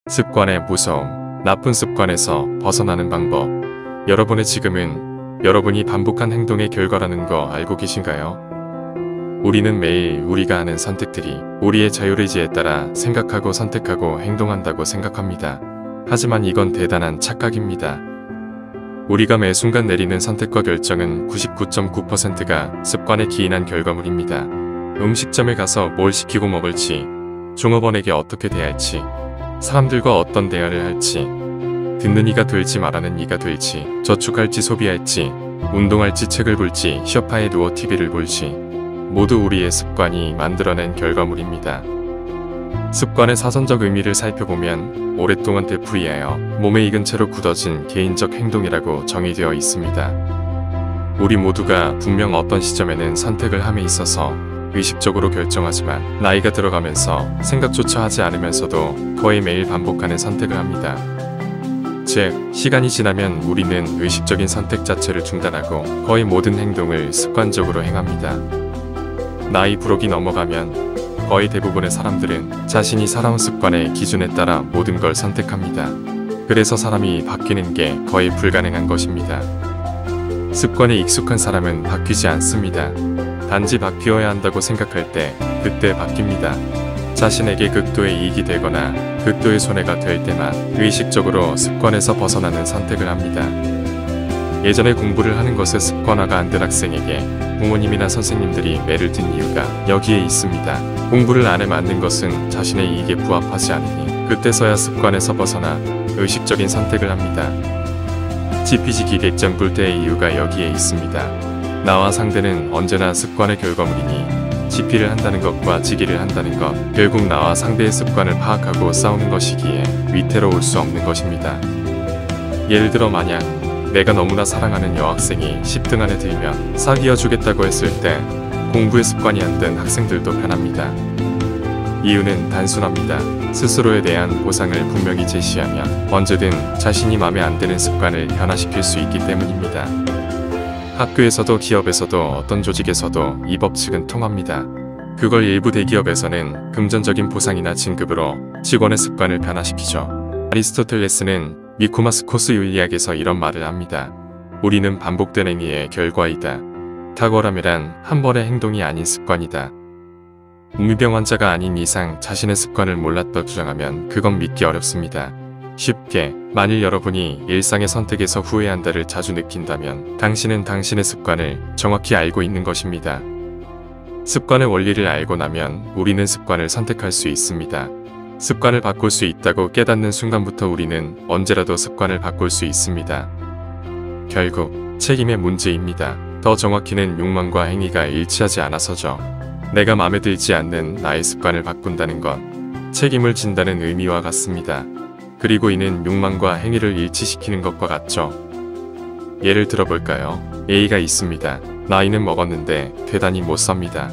습관의 무서움, 나쁜 습관에서 벗어나는 방법. 여러분의 지금은 여러분이 반복한 행동의 결과라는 거 알고 계신가요? 우리는 매일 우리가 하는 선택들이 우리의 자율의지에 따라 생각하고 선택하고 행동한다고 생각합니다. 하지만 이건 대단한 착각입니다. 우리가 매 순간 내리는 선택과 결정은 99.9%가 습관에 기인한 결과물입니다. 음식점에 가서 뭘 시키고 먹을지, 종업원에게 어떻게 대할지, 사람들과 어떤 대화를 할지, 듣는 이가 될지 말하는 이가 될지, 저축할지 소비할지, 운동할지 책을 볼지, 소파에 누워 TV를 볼지, 모두 우리의 습관이 만들어낸 결과물입니다. 습관의 사전적 의미를 살펴보면 오랫동안 되풀이하여 몸에 익은 채로 굳어진 개인적 행동이라고 정의되어 있습니다. 우리 모두가 분명 어떤 시점에는 선택을 함에 있어서 의식적으로 결정하지만 나이가 들어가면서 생각조차 하지 않으면서도 거의 매일 반복하는 선택을 합니다. 즉, 시간이 지나면 우리는 의식적인 선택 자체를 중단하고 거의 모든 행동을 습관적으로 행합니다. 나이 부록이 넘어가면 거의 대부분의 사람들은 자신이 살아온 습관의 기준에 따라 모든 걸 선택합니다. 그래서 사람이 바뀌는 게 거의 불가능한 것입니다. 습관에 익숙한 사람은 바뀌지 않습니다. 단지 바뀌어야 한다고 생각할 때 그때 바뀝니다. 자신에게 극도의 이익이 되거나 극도의 손해가 될 때만 의식적으로 습관에서 벗어나는 선택을 합니다. 예전에 공부를 하는 것을 습관화가 안 된 학생에게 부모님이나 선생님들이 매를 든 이유가 여기에 있습니다. 공부를 안 해 맞는 것은 자신의 이익에 부합하지 않으니 그때서야 습관에서 벗어나 의식적인 선택을 합니다. GPG 기계점 굴대의 이유가 여기에 있습니다. 나와 상대는 언제나 습관의 결과물이니 지피를 한다는 것과 지기를 한다는 것, 결국 나와 상대의 습관을 파악하고 싸우는 것이기에 위태로울 수 없는 것입니다. 예를 들어 만약 내가 너무나 사랑하는 여학생이 10등 안에 들면 사귀어 주겠다고 했을 때 공부의 습관이 안 된 학생들도 편합니다. 이유는 단순합니다. 스스로에 대한 보상을 분명히 제시하면 언제든 자신이 마음에 안 드는 습관을 변화시킬 수 있기 때문입니다. 학교에서도 기업에서도 어떤 조직에서도 이 법칙은 통합니다. 그걸 일부 대기업에서는 금전적인 보상이나 진급으로 직원의 습관을 변화시키죠. 아리스토텔레스는 니코마스 윤리학에서 이런 말을 합니다. 우리는 반복된 행위의 결과이다. 탁월함이란 한 번의 행동이 아닌 습관이다. 우미병 환자가 아닌 이상 자신의 습관을 몰랐다 주장하면 그건 믿기 어렵습니다. 쉽게, 만일 여러분이 일상의 선택에서 후회한다를 자주 느낀다면 당신은 당신의 습관을 정확히 알고 있는 것입니다. 습관의 원리를 알고 나면 우리는 습관을 선택할 수 있습니다. 습관을 바꿀 수 있다고 깨닫는 순간부터 우리는 언제라도 습관을 바꿀 수 있습니다. 결국 책임의 문제입니다. 더 정확히는 욕망과 행위가 일치하지 않아서죠. 내가 마음에 들지 않는 나의 습관을 바꾼다는 건 책임을 진다는 의미와 같습니다. 그리고 이는 욕망과 행위를 일치시키는 것과 같죠. 예를 들어볼까요? A가 있습니다. 나이는 먹었는데 대단히 못 삽니다.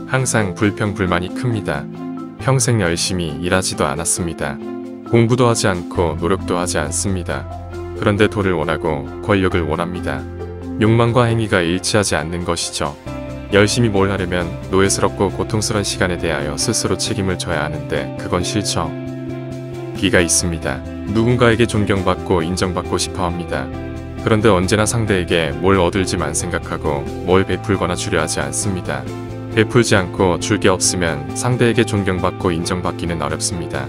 항상 불평불만이 큽니다. 평생 열심히 일하지도 않았습니다. 공부도 하지 않고 노력도 하지 않습니다. 그런데 돈을 원하고 권력을 원합니다. 욕망과 행위가 일치하지 않는 것이죠. 열심히 뭘 하려면 노예스럽고 고통스러운 시간에 대하여 스스로 책임을 져야 하는데 그건 싫죠. B가 있습니다. 누군가에게 존경받고 인정받고 싶어 합니다. 그런데 언제나 상대에게 뭘 얻을지만 생각하고 뭘 베풀거나 주려 하지 않습니다. 베풀지 않고 줄 게 없으면 상대에게 존경받고 인정받기는 어렵습니다.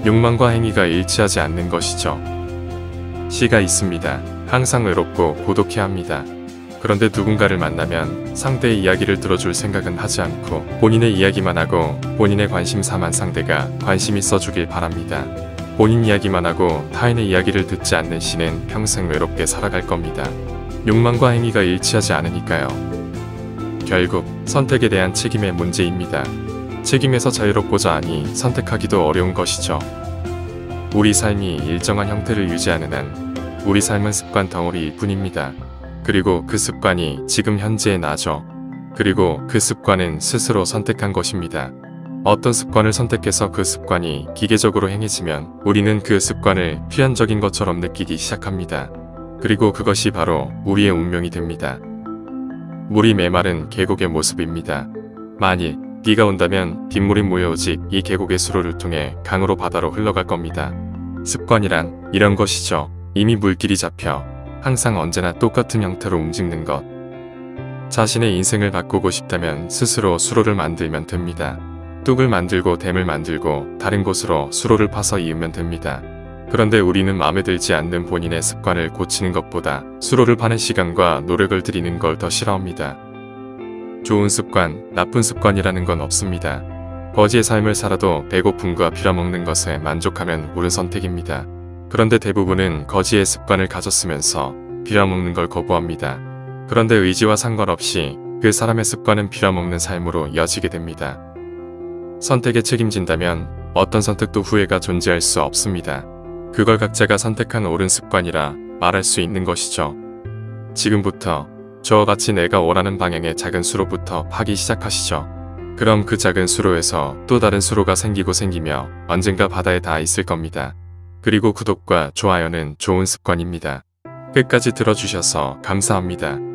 욕망과 행위가 일치하지 않는 것이죠. C가 있습니다. 항상 외롭고 고독해 합니다. 그런데 누군가를 만나면 상대의 이야기를 들어줄 생각은 하지 않고 본인의 이야기만 하고 본인의 관심사만 상대가 관심 있어 주길 바랍니다. 본인 이야기만 하고 타인의 이야기를 듣지 않는 C는 평생 외롭게 살아갈 겁니다. 욕망과 행위가 일치하지 않으니까요. 결국 선택에 대한 책임의 문제입니다. 책임에서 자유롭고자 하니 선택하기도 어려운 것이죠. 우리 삶이 일정한 형태를 유지하는 한 우리 삶은 습관 덩어리일 뿐입니다. 그리고 그 습관이 지금 현재의 나죠. 그리고 그 습관은 스스로 선택한 것입니다. 어떤 습관을 선택해서 그 습관이 기계적으로 행해지면 우리는 그 습관을 필연적인 것처럼 느끼기 시작합니다. 그리고 그것이 바로 우리의 운명이 됩니다. 물이 메마른 계곡의 모습입니다. 만일 비가 온다면 빗물이 모여오직 이 계곡의 수로를 통해 강으로 바다로 흘러갈 겁니다. 습관이란 이런 것이죠. 이미 물길이 잡혀 항상 언제나 똑같은 형태로 움직이는 것. 자신의 인생을 바꾸고 싶다면 스스로 수로를 만들면 됩니다. 뚝을 만들고 댐을 만들고 다른 곳으로 수로를 파서 이으면 됩니다. 그런데 우리는 마음에 들지 않는 본인의 습관을 고치는 것보다 수로를 파는 시간과 노력을 들이는 걸 더 싫어합니다. 좋은 습관, 나쁜 습관이라는 건 없습니다. 거지의 삶을 살아도 배고픔과 빌어먹는 것에 만족하면 옳은 선택입니다. 그런데 대부분은 거지의 습관을 가졌으면서 빌어먹는 걸 거부합니다. 그런데 의지와 상관없이 그 사람의 습관은 빌어먹는 삶으로 이어지게 됩니다. 선택에 책임진다면 어떤 선택도 후회가 존재할 수 없습니다. 그걸 각자가 선택한 옳은 습관이라 말할 수 있는 것이죠. 지금부터 저와 같이 내가 원하는 방향의 작은 수로부터 파기 시작하시죠. 그럼 그 작은 수로에서 또 다른 수로가 생기고 생기며 언젠가 바다에 닿아 있을 겁니다. 그리고 구독과 좋아요는 좋은 습관입니다. 끝까지 들어주셔서 감사합니다.